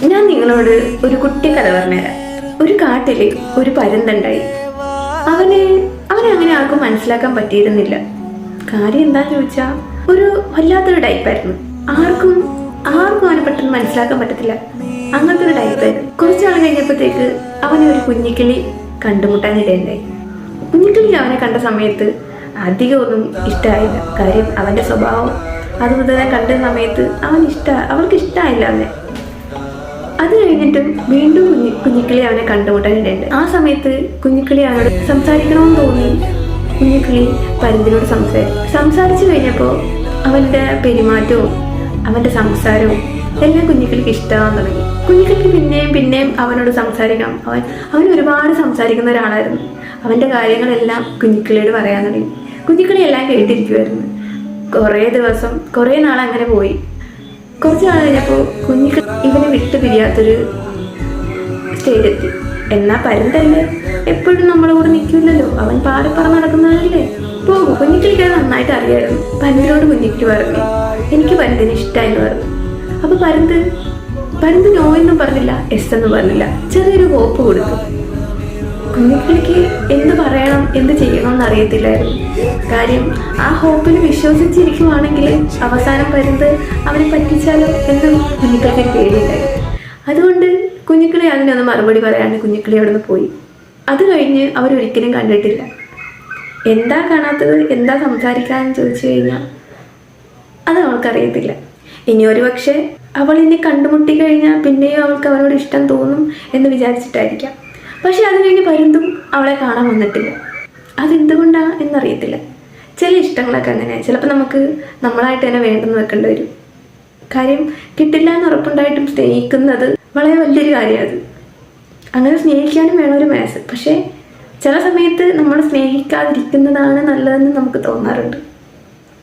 ഞാൻ നിങ്ങളോട് ഒരു കുട്ടി കഥ പറഞ്ഞുതരാം. ഒരു കാട്ടില് ഒരു പരുന്തുണ്ടായി. അവനെ അങ്ങനെ ആർക്കും മനസ്സിലാക്കാൻ പറ്റിയിരുന്നില്ല. കാര്യം എന്താന്ന് ചോദിച്ചാൽ ഒരു വല്ലാത്തൊരു ടൈപ്പായിരുന്നു. ആർക്കും അവനെ പെട്ടെന്ന് മനസ്സിലാക്കാൻ പറ്റത്തില്ല. അങ്ങനത്തെ ഒരു ടൈപ്പായിരുന്നു. കുറച്ചാൾ കഴിഞ്ഞപ്പോഴത്തേക്ക് അവനെ ഒരു കുഞ്ഞിക്കിളി കണ്ടുമുട്ടാനിടയുണ്ടായി. കുഞ്ഞിക്കിളി അവനെ കണ്ട സമയത്ത് അധികം ഒന്നും ഇഷ്ടമായില്ല. കാര്യം അവന്റെ സ്വഭാവം അതുപോലെ തന്നെ കണ്ട സമയത്ത് അവൾക്ക് ഇഷ്ടമായില്ല അവനെ. അത് കഴിഞ്ഞിട്ടും വീണ്ടും കുഞ്ഞിക്കിളി അവനെ കണ്ടുമുട്ടാനിടയുണ്ട്. ആ സമയത്ത് കുഞ്ഞിക്കിളി അവനോട് സംസാരിക്കണമെന്ന് തോന്നി. കുഞ്ഞിക്കിളി പരുന്തിനോട് സംസാരിച്ചു കഴിഞ്ഞപ്പോൾ അവന്റെ പെരുമാറ്റവും അവന്റെ സംസാരവും എല്ലാം കുഞ്ഞിക്കിളിക്ക് ഇഷ്ടമാകാൻ തുടങ്ങി. കുഞ്ഞിക്കിളിക്ക് പിന്നെയും അവനോട് സംസാരിക്കാം. അവൻ ഒരുപാട് സംസാരിക്കുന്ന ഒരാളായിരുന്നു. അവന്റെ കാര്യങ്ങളെല്ലാം കുഞ്ഞിക്കിളിയോട് പറയാൻ തുടങ്ങി. കുഞ്ഞിക്കിളി എല്ലാം കേട്ടിരിക്കുമായിരുന്നു. കുറേ നാൾ അങ്ങനെ പോയി. കുറച്ച് നാൾ കഴിഞ്ഞപ്പോൾ കുഞ്ഞിക്കിളി ഇവനെ വിട്ടു പിരിയാത്തൊരു സ്റ്റേജെത്തി. എന്നാ പരുന്തല്ലേ, എപ്പോഴും നമ്മളെ കൂടെ നിൽക്കില്ലല്ലോ, അവൻ പാറിപ്പറന്ന് നടക്കുന്നതല്ലേ, പോകും. കുഞ്ഞിക്കിളിക്ക് അത് നന്നായിട്ട് അറിയായിരുന്നു. പരുന്തിനോട് കുഞ്ഞിക്കിളി പറഞ്ഞു, എനിക്ക് പരുന്തിന് ഇഷ്ടമായെന്ന് പറഞ്ഞു. അപ്പൊ പരുന്ത് നോ എന്നും പറഞ്ഞില്ല, എസ് എന്നും പറഞ്ഞില്ല, ചെറിയൊരു ഹോപ്പ് കൊടുത്തു. കുഞ്ഞിക്കിളിക്ക് എന്ത് പറയണം എന്ത് ചെയ്യണമെന്ന് അറിയത്തില്ലായിരുന്നു. കാര്യം ആ ഹോപ്പിൽ വിശ്വസിച്ചിരിക്കുവാണെങ്കിൽ അവസാനം പരുന്ത് അവനെ പറ്റിച്ചാലോ എന്നും കുഞ്ഞിക്കിളിക്ക് ഒരു പേടിയുണ്ടായി. അതുകൊണ്ട് കുഞ്ഞിക്കിളി അതിനൊന്ന് മറുപടി പറയാണ്ട് കുഞ്ഞിക്കിളി അവിടെ നിന്ന് പോയി. അത് കഴിഞ്ഞ് അവരൊരിക്കലും കണ്ടിട്ടില്ല. എന്താ കാണാത്തത്, എന്താ സംസാരിക്കാന്ന് ചോദിച്ചു കഴിഞ്ഞാൽ അത് അവൾക്കറിയത്തില്ല. ഇനി ഒരു പക്ഷേ അവൾ ഇനി കണ്ടുമുട്ടി കഴിഞ്ഞാൽ പിന്നെയും അവൾക്ക് അവനോട് ഇഷ്ടം തോന്നും എന്ന് വിചാരിച്ചിട്ടായിരിക്കാം. പക്ഷെ അത് കഴിഞ്ഞ് പരുന്തും അവളെ കാണാൻ വന്നിട്ടില്ല. അതെന്തുകൊണ്ടാ എന്നറിയത്തില്ല. ചില ഇഷ്ടങ്ങളൊക്കെ അങ്ങനെയാണ്. ചിലപ്പോൾ നമുക്ക് നമ്മളായിട്ട് തന്നെ വേണ്ടെന്ന് വെക്കേണ്ടി വരും. കാര്യം കിട്ടില്ല എന്ന് ഉറപ്പുണ്ടായിട്ടും സ്നേഹിക്കുന്നത് വളരെ വലിയൊരു കാര്യമാണ്. അങ്ങനെ സ്നേഹിക്കാനും വേണം ഒരു മനസ്സ്. പക്ഷേ ചില സമയത്ത് നമ്മൾ സ്നേഹിക്കാതിരിക്കുന്നതാണ് നല്ലതെന്ന് നമുക്ക് തോന്നാറുണ്ട്.